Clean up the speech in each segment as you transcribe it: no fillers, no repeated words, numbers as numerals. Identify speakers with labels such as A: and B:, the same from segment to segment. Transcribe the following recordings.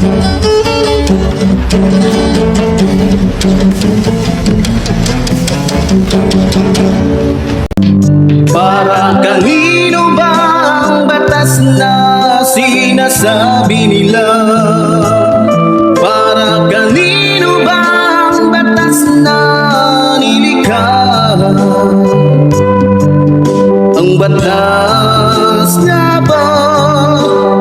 A: Para kanino ba ang batas na sinasabi nila? Para kanino ba ang batas na nilikha? Ang batas nga ba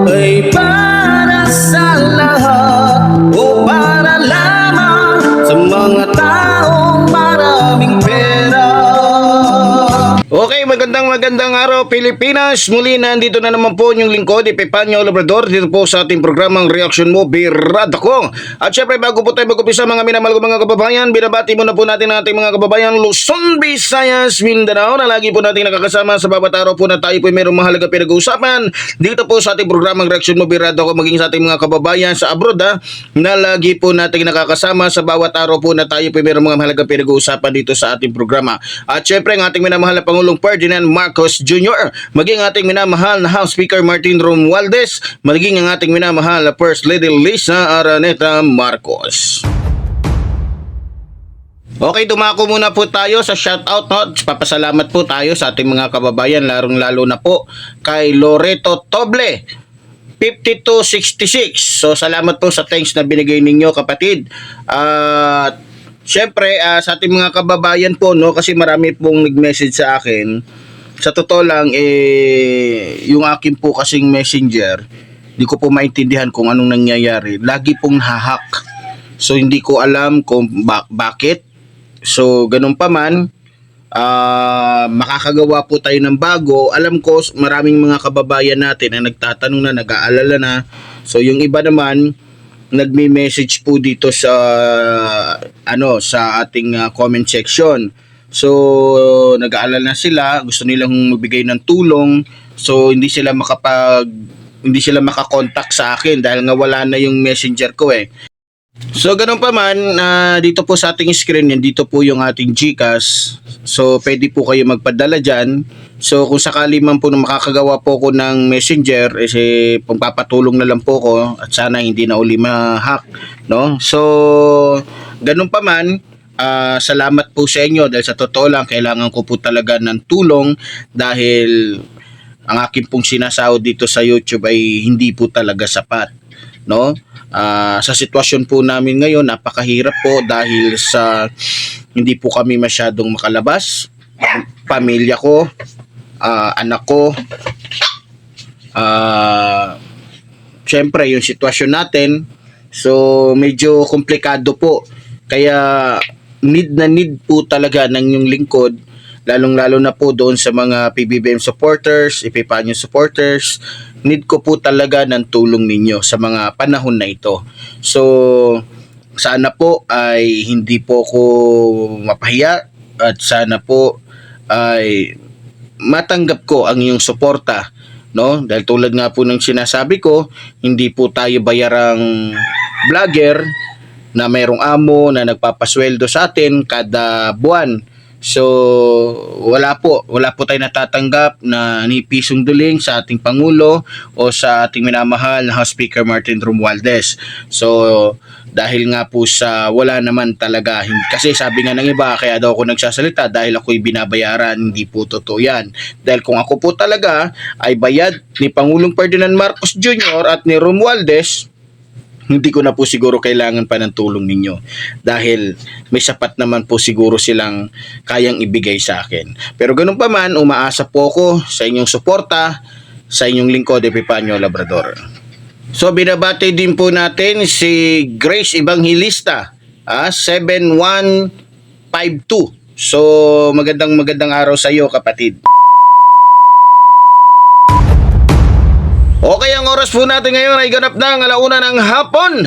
A: ay para sa lahat o para lamang sa mga taong maraming pera? Okay, magandang araw Pilipinas. Muli nandito na naman po yung lingkod, Epipanyo Labrador, dito po sa ating programang Reaction Mo, Birada Ko. At syempre, bago po tayo mag-upisa mga minamahal ko mga kababayan, binabati muna po natin ang ating mga kababayan Luzon, Visayas, Mindanao, na lagi po natin nakakasama sa bawat araw po na tayo po mayroong mahalaga pinag-uusapan dito po sa ating programang Reaction Mo, Birada Ko, maging sa ating mga kababayan sa abroad, na lagi po natin nakakasama sa bawat araw po na tayo po mayroong mga mahalaga pinag-uusapan dito sa ating programa. At syempre, ang ating minamahal na Pangulong Ferdinand Marcos Jr., maging ating minamahal na House Speaker Martin Romualdez, maging ang ating minamahal na First Lady Liza Araneta Marcos. Okay, dumako muna po tayo sa shoutout, no? Papasalamat po tayo sa ating mga kababayan, larong-lalo na po kay Loreto Toble 5266. So salamat po sa thanks na binigay ninyo, kapatid. Siyempre, sa ating mga kababayan po, no, kasi marami pong nag-message sa akin. Sa totoo lang, yung akin po kasing messenger, di ko po maintindihan kung anong nangyayari. Lagi pong hahack. So, hindi ko alam kung bakit. So, ganun pa man, makakagawa po tayo ng bago. Alam ko, maraming mga kababayan natin na nagtatanong na, nag-aalala na. So, yung iba naman, nagme-message po dito sa sa ating comment section. So nag-aalala na sila, gusto nilang magbigay ng tulong. So hindi sila makakontak sa akin dahil nga wala na yung messenger ko eh. So ganun pa man, dito po sa ating screen yan, dito po yung ating GCash. So pwede po kayo magpadala dyan. So kung sakali man po na makakagawa po ko ng messenger, pagpapatulong na lang po ko at sana hindi na uli ma-hack, no? So ganun pa man, salamat po sa inyo dahil sa totoo lang kailangan ko po talaga ng tulong dahil ang akin pong sinasahod dito sa YouTube ay hindi po talaga sapat, no? Sa sitwasyon po namin ngayon, napakahirap po dahil sa hindi po kami masyadong makalabas. Pamilya ko, anak ko, syempre yung sitwasyon natin, so medyo komplikado po. Kaya need po talaga ng yung lingkod, lalong-lalo na po doon sa mga PBBM supporters, Epipanyo supporters. Need ko po talaga ng tulong ninyo sa mga panahon na ito. So, sana po ay hindi po ko mapahiya at sana po ay matanggap ko ang iyong suporta, no? Dahil tulad nga po ng sinasabi ko, hindi po tayo bayarang vlogger na mayroong amo na nagpapasweldo sa atin kada buwan. So wala po tayo natatanggap na ni pisong duling sa ating Pangulo o sa ating minamahal na House Speaker Martin Romualdez. So dahil nga po sa wala naman talaga, kasi sabi nga ng iba, kaya daw ako nagsasalita dahil ako'y binabayaran. Hindi po totoo yan. Dahil kung ako po talaga ay bayad ni Pangulong Ferdinand Marcos Jr. at ni Romualdez, hindi ko na po siguro kailangan pa ng tulong ninyo dahil may sapat naman po siguro silang kayang ibigay sa akin. Pero ganun pa man, umaasa po ako sa inyong suporta, sa inyong lingkod, Epipanyo Labrador. So binabati din po natin si Grace Evangelista, 7152. So magandang araw sa iyo, kapatid. Okay, ang oras po natin ngayon ay ganap ng 1:00 ng hapon.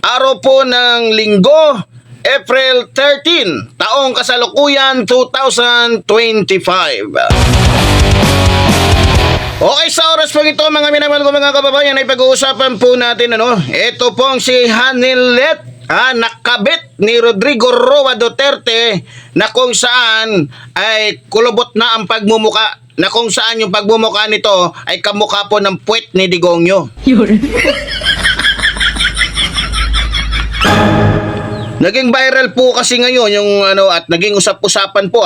A: Araw po ng Linggo, April 13, taong kasalukuyan 2025. Okay, sa oras po ito mga minamahal ko mga kababayan ay pag-uusapan po natin ito pong si Hanilet, nakabit ni Rodrigo Roa Duterte, na kung saan ay kulubot na ang pagmumuka, na kung saan yung pagmumukha nito ay kamukha po ng puwet ni Digongyo. Naging viral po kasi ngayon yung ano at naging usap-usapan po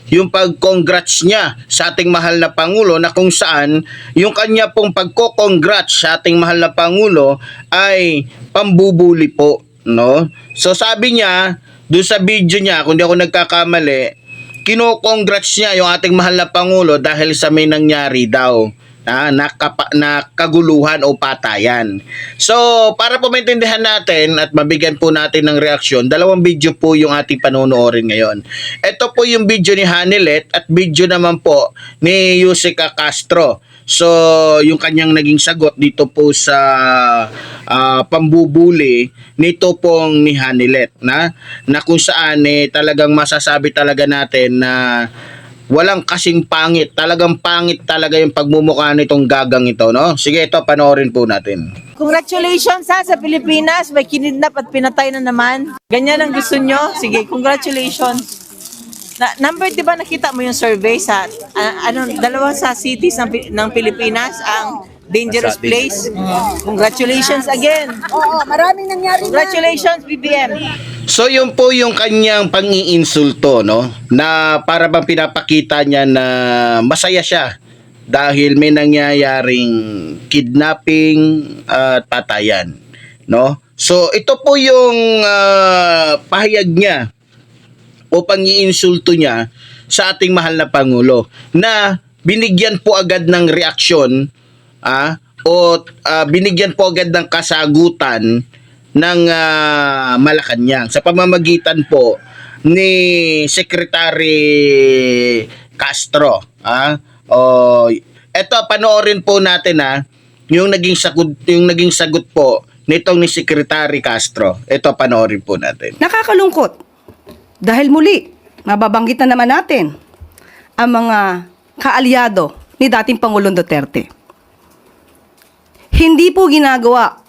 A: yung pag-congrats niya sa ating mahal na Pangulo na kung saan yung kanya pong pagko-congrats sa ating mahal na Pangulo ay pambubuli po, no? So sabi niya doon sa video niya, kung di ako nagkakamali, kino-congrats niya yung ating mahal na Pangulo dahil sa may nangyari daw na kaguluhan o patayan. So, para po maintindihan natin at mabigyan po natin ng reaksyon, dalawang video po yung ating panonoorin ngayon. Ito po yung video ni Hanilet at video naman po ni Yusika Castro. So, yung kanyang naging sagot dito po sa pambubuli nito pong ni Hanilet na kung saan talagang masasabi talaga natin na walang kasing pangit. Talagang pangit talaga yung pagmumukha nitong gagang ito, no? Sige, ito, panoorin po natin.
B: Congratulations sa Pilipinas. May kinidnap at pinatay na naman. Ganyan ang gusto nyo? Sige, congratulations. Number, di ba nakita mo yung survey sa dalawa sa cities ng Pilipinas ang dangerous place? Congratulations again.
C: Oo, maraming nangyari na.
B: Congratulations, BBM.
A: So yun po yung kanyang pang-iinsulto, no? Na para bang pinapakita niya na masaya siya dahil may nangyayaring kidnapping at patayan, no? So ito po yung pahayag niya o pang-iinsulto niya sa ating mahal na Pangulo na binigyan po agad ng reaksyon binigyan po agad ng kasagutan ng Malacanang sa pamamagitan po ni Secretary Castro. Eto, panoorin po natin yung naging sagot po nitong ni Secretary Castro. Ito, panoorin po natin.
D: Nakakalungkot dahil muli mababanggit na naman natin ang mga kaalyado ni dating Pangulong Duterte. Hindi po ginagawa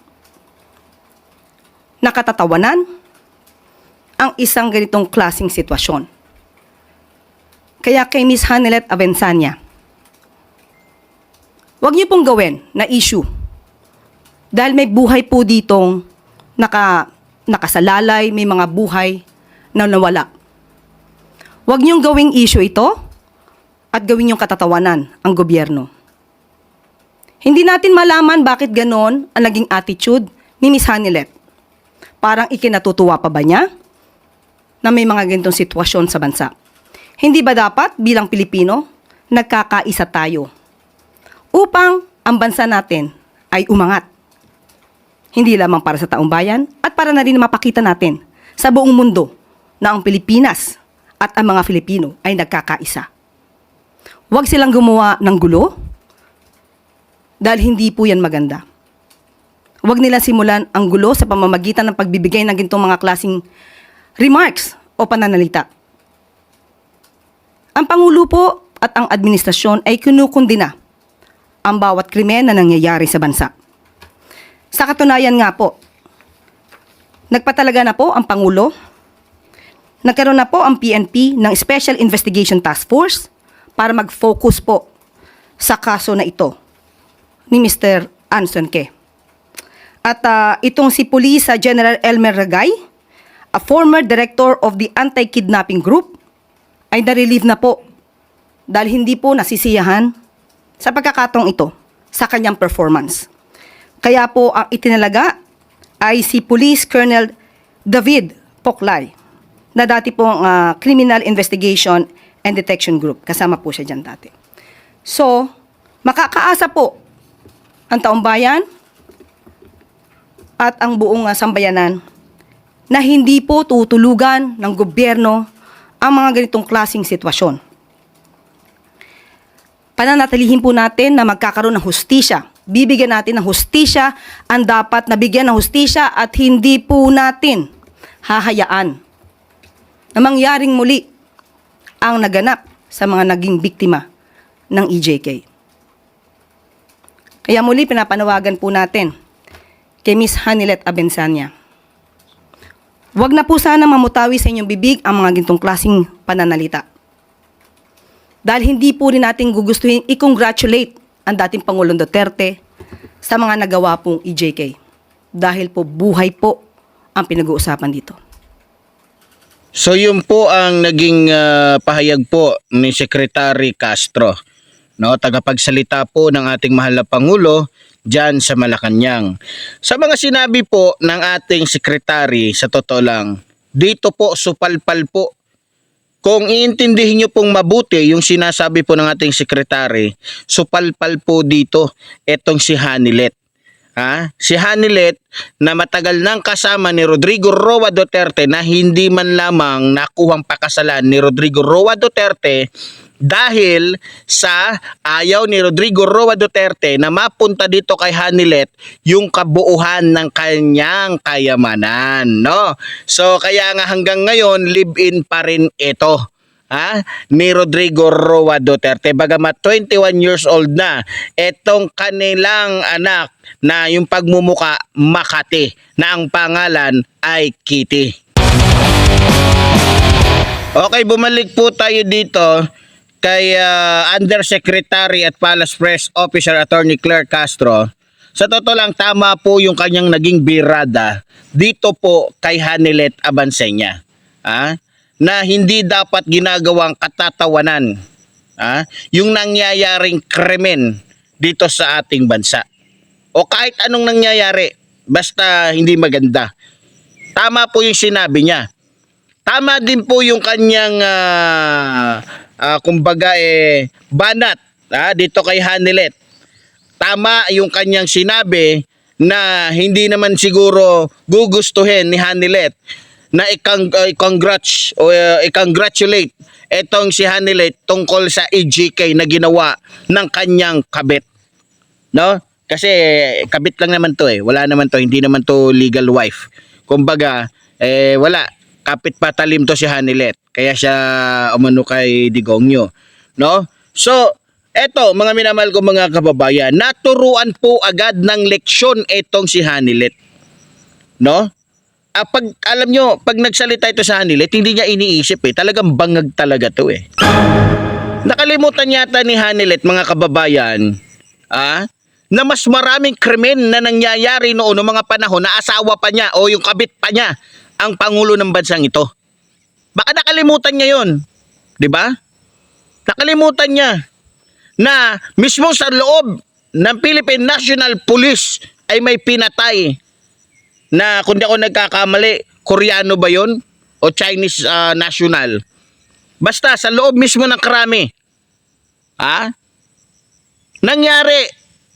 D: nakatatawanan ang isang ganitong klaseng sitwasyon. Kaya kay Miss Hanilet Abençania, huwag niyo pong gawin na issue dahil may buhay po ditong nakasalalay, may mga buhay na nawala. Huwag niyong gawing issue ito at gawin niyong katatawanan ang gobyerno. Hindi natin malaman bakit ganon ang naging attitude ni Miss Hanilet. Parang ikinatutuwa pa ba niya na may mga ganitong sitwasyon sa bansa? Hindi ba dapat bilang Pilipino, nagkakaisa tayo upang ang bansa natin ay umangat? Hindi lamang para sa taong bayan at para na rin mapakita natin sa buong mundo na ang Pilipinas at ang mga Filipino ay nagkakaisa. Huwag silang gumawa ng gulo dahil hindi po yan maganda. Huwag nila simulan ang gulo sa pamamagitan ng pagbibigay ng ganitong mga klaseng remarks o pananalita. Ang Pangulo po at ang administrasyon ay kinukundina ang bawat krimen na nangyayari sa bansa. Sa katunayan nga po, nagpatalaga na po ang Pangulo, nagkaroon na po ang PNP ng Special Investigation Task Force para mag-focus po sa kaso na ito ni Mr. Anson Ke. At itong si Police General Elmer Ragay, a former director of the Anti-Kidnapping Group, ay na-relieve na po dahil hindi po nasisiyahan sa pagkakataong ito sa kanyang performance. Kaya po ang itinalaga ay si Police Colonel David Poklay na dati pong Criminal Investigation and Detection Group. Kasama po siya dyan dati. So, makakaasa po ang taong bayan at ang buong sambayanan na hindi po tutulugan ng gobyerno ang mga ganitong klaseng sitwasyon. Pananatilihin po natin na magkakaroon ng hustisya. Bibigyan natin ng hustisya ang dapat nabigyan ng hustisya at hindi po natin hahayaan na mangyaring muli ang naganap sa mga naging biktima ng EJK. Kaya muli pinapanawagan po natin kay Miss Hanilet Abençania. Huwag na po sana mamutawi sa inyong bibig ang mga gintong klaseng pananalita. Dahil hindi po rin natin gugustuhin i-congratulate ang dating Pangulong Duterte sa mga nagawa pong EJK. Dahil po buhay po ang pinag-uusapan dito.
A: So yun po ang naging pahayag po ni Secretary Castro, no, tagapagsalita po ng ating mahal na Pangulo diyan sa Malacanang. Sa mga sinabi po ng ating secretary, sa totoo lang, dito po supalpal po. Kung iintindihin nyo pong mabuti yung sinasabi po ng ating secretary, supalpal po dito etong si Hanilet. Si Hanilet na matagal nang kasama ni Rodrigo Roa Duterte na hindi man lamang nakuhang pakasalan ni Rodrigo Roa Duterte dahil sa ayaw ni Rodrigo Roa Duterte na mapunta dito kay Hanilet yung kabuuhan ng kanyang kayamanan, no? So kaya nga hanggang ngayon live-in pa rin ito. Ni Rodrigo Roa Duterte, bagamat 21 years old na etong kanilang anak na yung pagmumuka Makati na ang pangalan ay Kitty. Okay, bumalik po tayo dito kay Undersecretary at Palace Press Officer Attorney Claire Castro. Sa totoo lang, tama po yung kanyang naging birada dito po kay Hanilet Abansenya. Na hindi dapat ginagawang katatawanan yung nangyayaring krimen dito sa ating bansa. O kahit anong nangyayari, basta hindi maganda. Tama po yung sinabi niya. Tama din po yung kanyang banat dito kay Hanilet. Tama yung kanyang sinabi na hindi naman siguro gugustuhin ni Hanilet na i-congratulate etong si Hanilet tungkol sa EJK na ginawa ng kanyang kabit. No? Kasi kabit lang naman to wala naman to, hindi naman to legal wife. Kumbaga, wala. Kapit patalim to si Hanilet. Kaya siya umano kay Digongyo. No? So, eto mga minamahal ko mga kababayan, naturuan po agad ng leksyon etong si Hanilet. No? Pag alam nyo, pag nagsalita ito sa Hanilet, hindi niya iniisip talagang bangag talaga to Nakalimutan yata ni Hanilet mga kababayan, na mas maraming krimen na nangyayari noon ng mga panahon na asawa pa niya o yung kabit pa niya ang pangulo ng bansang ito. Baka nakalimutan niya yun, di ba? Nakalimutan niya na mismo sa loob ng Philippine National Police ay may pinatay na, kung di ako nagkakamali, Koreano ba yun? O Chinese national? Basta sa loob mismo ng krami. Nangyari.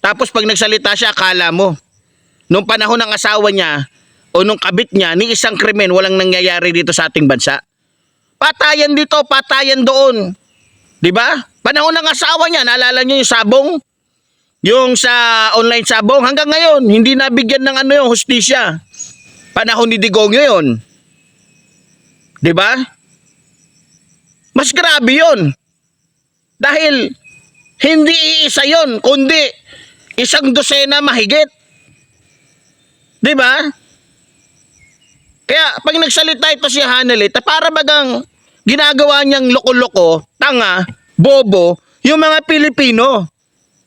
A: Tapos pag nagsalita siya, akala mo nung panahon ng asawa niya o nung kabit niya, ni isang krimen walang nangyayari dito sa ating bansa. Patayan dito, patayan doon. 'Di ba? Panahon ng asawa niya, naalala niyo yung sabong? Yung sa online sabong, hanggang ngayon hindi nabigyan ng yung hustisya. Panahon ni Digongyo 'yon. 'Di ba? Mas grabe 'yon. Dahil hindi iisa 'yon, kundi isang dosena mahigit. 'Di ba? Kaya pag nagsalita ito si Hanilet, para bagang ginagawa niyang loko-loko, tanga, bobo, yung mga Pilipino.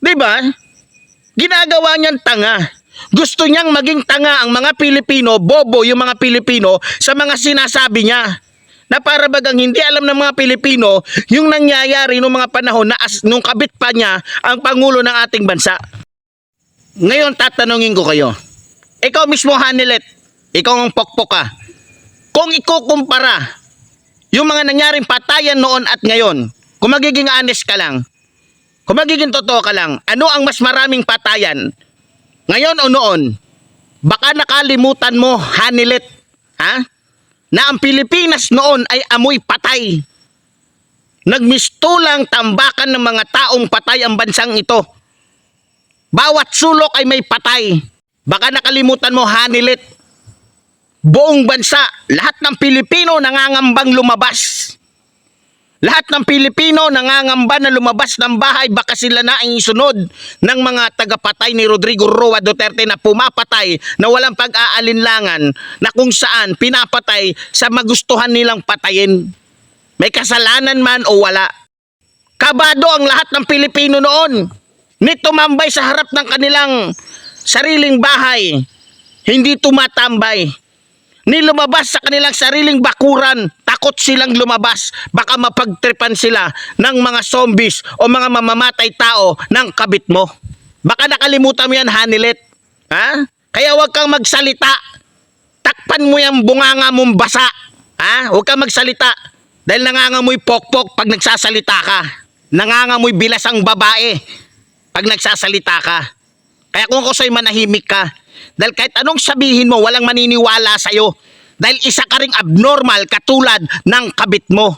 A: 'Di ba? Ginagawa niyang tanga. Gusto niyang maging tanga ang mga Pilipino, bobo yung mga Pilipino sa mga sinasabi niya. Na para bagang hindi alam ng mga Pilipino yung nangyayari noong mga panahon na nung kabit pa niya ang pangulo ng ating bansa. Ngayon tatanungin ko kayo. Ikaw mismo Hanilet, ikaw ang pokpok ka. Kung ikukumpara yung mga nangyaring patayan noon at ngayon, kung magiging honest ka lang, kung magiging totoo ka lang, ano ang mas maraming patayan? Ngayon o noon? Baka nakalimutan mo, Hanilet, na ang Pilipinas noon ay amoy patay. Nagmistulang tambakan ng mga taong patay ang bansang ito. Bawat sulok ay may patay. Baka nakalimutan mo, Hanilet, buong bansa, lahat ng Pilipino nangangambang lumabas. Lahat ng Pilipino nangangamba na lumabas ng bahay, baka sila na ang isunod ng mga tagapatay ni Rodrigo Roa Duterte na pumapatay na walang pag-aalinlangan, na kung saan pinapatay sa magustuhan nilang patayin. May kasalanan man o wala. Kabado ang lahat ng Pilipino noon. Ni tumambay sa harap ng kanilang sariling bahay, hindi tumatambay. Ni lumabas sa kanilang sariling bakuran, takot takot silang lumabas. Baka mapagtripan sila ng mga zombies o mga mamamatay tao ng kabit mo. Baka nakalimutan mo yan, Hanilet. Ha? Kaya huwag kang magsalita. Takpan mo yung bunganga mong basa. Ha? Huwag kang magsalita. Dahil nangangamoy pokpok pag nagsasalita ka. Nangangamoy bilas ang babae pag nagsasalita ka. Kaya kung ako sa'yo, manahimik ka. Dahil kahit anong sabihin mo, walang maniniwala sa'yo. Dahil isa ka ring abnormal katulad ng kabit mo.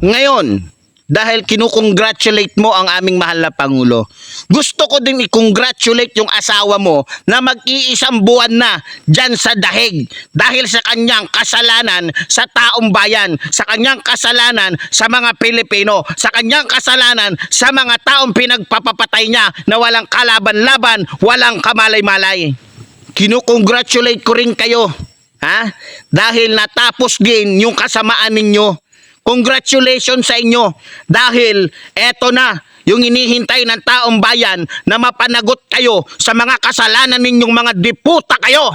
A: Ngayon, dahil kinukongratulate mo ang aming mahal na Pangulo, gusto ko din i-congratulate yung asawa mo na mag-iisang buwan na dyan sa dahig dahil sa kanyang kasalanan sa taong bayan, sa kanyang kasalanan sa mga Pilipino, sa kanyang kasalanan sa mga taong pinagpapapatay niya na walang kalaban-laban, walang kamalay-malay. Kinukongratulate ko rin kayo, ha? Dahil natapos din yung kasamaan ninyo. Congratulations sa inyo dahil eto na yung inihintay ng taong bayan na mapanagot kayo sa mga kasalanan ninyong mga diputa kayo.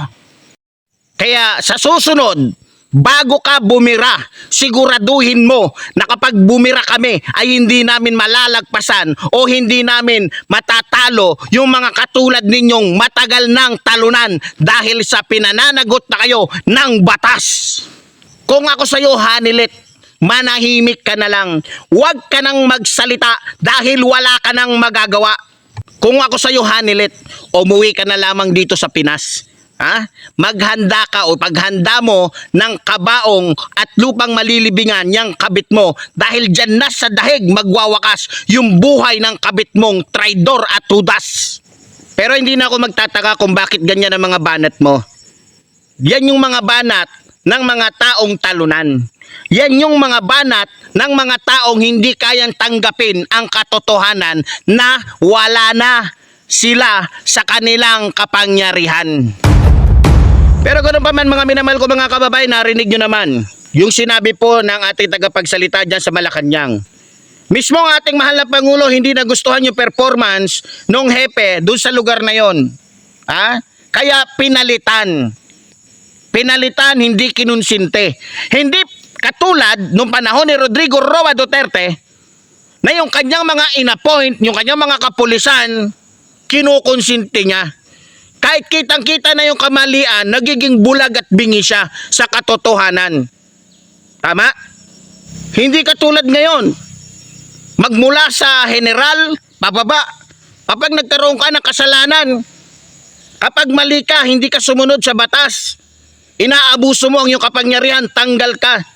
A: Kaya sa susunod, bago ka bumira, siguraduhin mo na kapag bumira kami ay hindi namin malalagpasan o hindi namin matatalo yung mga katulad ninyong matagal nang talunan dahil sa pinananagot na kayo ng batas. Kung ako sa iyo, Hanilet, manahimik ka na lang. Huwag ka nang magsalita dahil wala ka nang magagawa. Kung ako sa iyo, Hanilet, umuwi ka na lamang dito sa Pinas. Ha? Maghanda ka o paghanda mo ng kabaong at lupang malilibingan yung kabit mo dahil dyan na sa dahig magwawakas yung buhay ng kabit mong traidor at tudas. Pero hindi na ako magtataka kung bakit ganyan ang mga banat mo. Yan yung mga banat ng mga taong talunan. Yan yung mga banat ng mga taong hindi kayang tanggapin ang katotohanan na wala na sila sa kanilang kapangyarihan. Pero ganoon pa man mga minamahal ko mga kababayan, narinig nyo naman yung sinabi po ng ating tagapagsalita dyan sa Malacanang. Mismo ang ating mahal na Pangulo hindi nagustuhan yung performance nung hepe doon sa lugar na yon. Ha? Kaya pinalitan. Pinalitan, hindi kinunsinte. Hindi katulad nung panahon ni Rodrigo Roa Duterte na yung kanyang mga inappoint, yung kanyang mga kapulisan, kinukonsinti niya. Kahit kitang-kita na yung kamalian, nagiging bulag at bingi siya sa katotohanan. Tama? Hindi katulad ngayon. Magmula sa general, pababa. Kapag nagkaroon ka ng kasalanan, kapag mali ka, hindi ka sumunod sa batas, inaabuso mo ang iyong kapangyarihan, tanggal ka.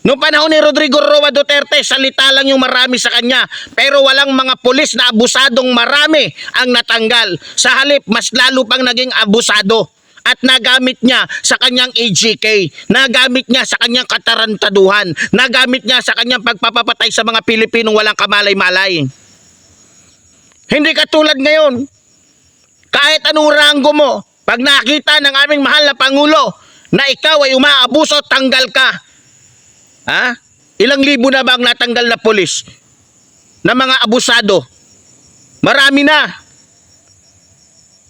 A: Noong panahon ni Rodrigo Roa Duterte, salita lang yung marami sa kanya. Pero walang mga pulis na abusadong marami ang natanggal. Sa halip, mas lalo pang naging abusado. At nagamit niya sa kanyang AGK. Nagamit niya sa kanyang katarantaduhan. Nagamit niya sa kanyang pagpapapatay sa mga Pilipinong walang kamalay-malay. Hindi katulad ngayon. Kahit anong ranggo mo, pag nakita ng aming mahal na Pangulo na ikaw ay umaabuso, tanggal ka. Ha? Ilang libo na ba ang natanggal na pulis na mga abusado? Marami na.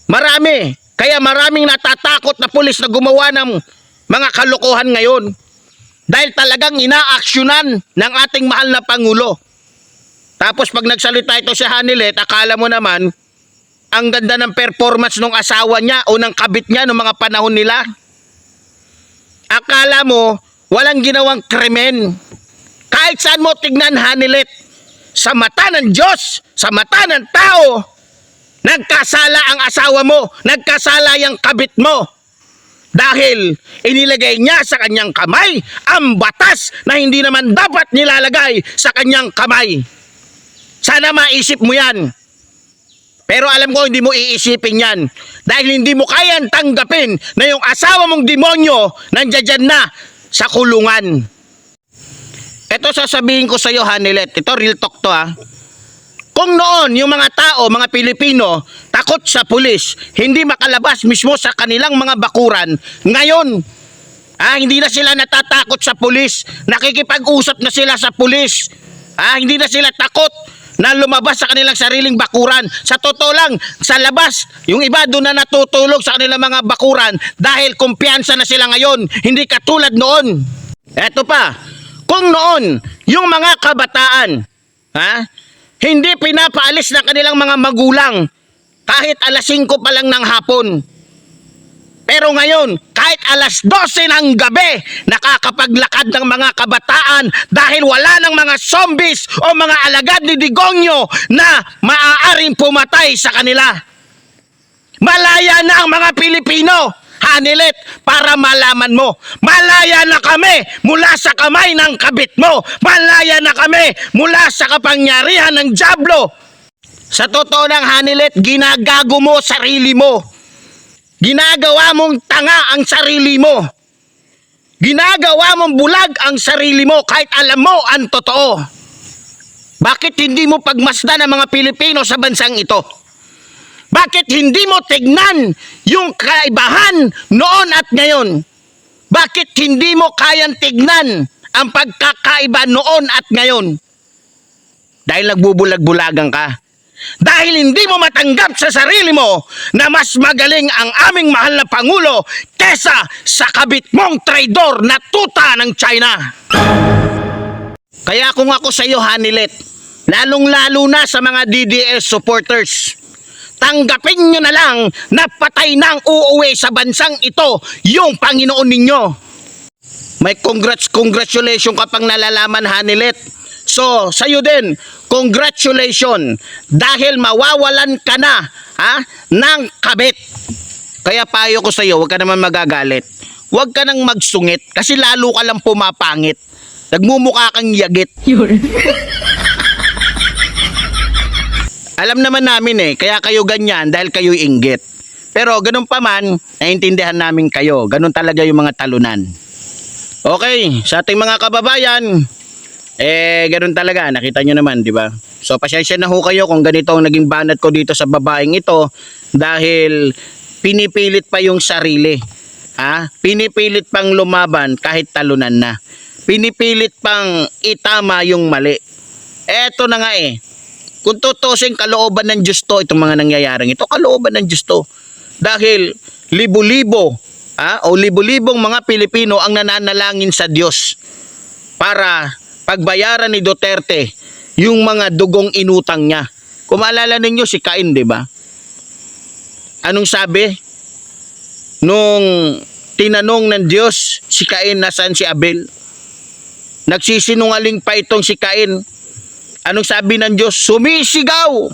A: Marami. Kaya maraming natatakot na pulis na gumawa ng mga kalokohan ngayon. Dahil talagang inaaksyonan ng ating mahal na Pangulo. Tapos pag nagsalita ito si Hanilet, akala mo naman ang ganda ng performance ng asawa niya o ng kabit niya noong mga panahon nila. Akala mo walang ginawang krimen. Kahit saan mo tignan, Hanilet, sa mata ng Diyos, sa mata ng tao, nagkasala ang asawa mo, nagkasala yung kabit mo. Dahil inilagay niya sa kanyang kamay ang batas na hindi naman dapat nilalagay sa kanyang kamay. Sana maisip mo yan. Pero alam ko hindi mo iisipin yan. Dahil hindi mo kayang tanggapin na yung asawa mong demonyo nandiyan na sa kulungan. Ito sasabihin ko sa iyo, Hanilet. Ito real talk to, ha. Kung noon yung mga tao, mga Pilipino, takot sa pulis, hindi makalabas mismo sa kanilang mga bakuran, ngayon, hindi na sila natatakot sa pulis, nakikipag-usap na sila sa pulis, hindi na sila takot na lumabas sa kanilang sariling bakuran. Sa totoo lang, sa labas, yung iba doon na natutulog sa kanilang mga bakuran dahil kumpiyansa na sila ngayon, hindi katulad noon. Eto pa, kung noon, yung mga kabataan, hindi pinapaalis ng kanilang mga magulang kahit alas 5 pa lang ng hapon. Pero ngayon, kahit alas 12 ng gabi, nakakapaglakad ng mga kabataan dahil wala ng mga zombies o mga alagad ni Digonyo na maaaring pumatay sa kanila. Malaya na ang mga Pilipino, Hanilet, para malaman mo. Malaya na kami mula sa kamay ng kabit mo. Malaya na kami mula sa kapangyarihan ng dyablo. Sa totoo ng Hanilet, ginagago mo sarili mo. Ginagawa mong tanga ang sarili mo. Ginagawa mong bulag ang sarili mo kahit alam mo ang totoo. Bakit hindi mo pagmasdan ang mga Pilipino sa bansang ito? Bakit hindi mo tignan yung kaibahan noon at ngayon? Bakit hindi mo kayang tignan ang pagkakaiba noon at ngayon? Dahil nagbubulag-bulagan ka. Dahil hindi mo matanggap sa sarili mo na mas magaling ang aming mahal na Pangulo kesa sa kabit mong traidor na tuta ng China. Kaya kung ako sa iyo, Hanilet, lalong-lalo na sa mga DDS supporters, tanggapin nyo na lang na patay nang uuwi sa bansang ito yung Panginoon ninyo. May congratulations ka pang nalalaman, Hanilet. So, sa'yo din, congratulations dahil mawawalan ka na ng kabit. Kaya payo ko sa'yo, huwag ka naman magagalit. Huwag ka nang magsungit kasi lalo ka lang pumapangit. Nagmumukha kang yagit. Alam naman namin kaya kayo ganyan dahil kayo inggit. Pero ganun pa man, naiintindihan namin kayo. Ganun talaga yung mga talunan. Okay, sa ating mga kababayan, ganun talaga, nakita nyo naman, di ba? So, pasensya na ho kayo kung ganito ang naging banat ko dito sa babaeng ito dahil pinipilit pa yung sarili. Pinipilit pang lumaban kahit talunan na. Pinipilit pang itama yung mali. Eto na nga kung tutusin, kalooban ng Diyos to, itong mga nangyayaring ito, kalooban ng Diyos to. Dahil libo-libo, o libo-libong mga Pilipino ang nananalangin sa Diyos para pagbayaran ni Duterte yung mga dugong inutang niya. Kung maalala ninyo si Cain, di ba? Anong sabi? Nung tinanong ng Diyos si Cain, nasaan si Abel? Nagsisinungaling pa itong si Cain. Anong sabi ng Diyos? Sumisigaw!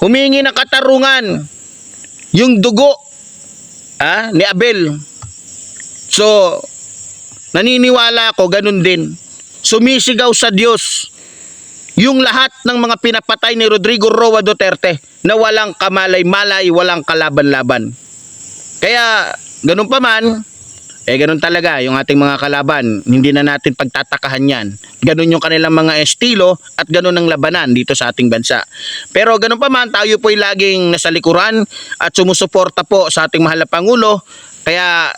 A: Humingi ng katarungan yung dugo ni Abel. So, naniniwala ako, ganun din. Sumisigaw sa Diyos yung lahat ng mga pinapatay ni Rodrigo Roa Duterte na walang kamalay-malay, walang kalaban-laban. Kaya, ganun pa man, ganun talaga yung ating mga kalaban. Hindi na natin pagtatakahan yan. Ganun yung kanilang mga estilo at ganun ang labanan dito sa ating bansa. Pero ganun pa man, tayo po'y laging nasa likuran at sumusuporta po sa ating mahal na Pangulo. Kaya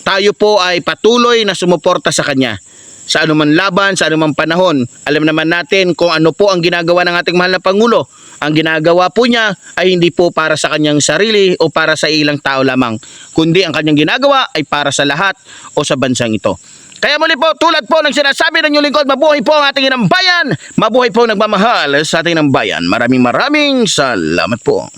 A: tayo po ay patuloy na sumuporta sa kanya. Sa anuman laban, sa anuman panahon. Alam naman natin kung ano po ang ginagawa ng ating mahal na Pangulo. Ang ginagawa po niya ay hindi po para sa kanyang sarili o para sa ilang tao lamang. Kundi ang kanyang ginagawa ay para sa lahat o sa bansang ito. Kaya muli po, tulad po ng sinasabi ng inyong lingkod, mabuhay po ang ating inang bayan. Mabuhay po ang nagmamahal sa ating inang bayan. Maraming salamat po.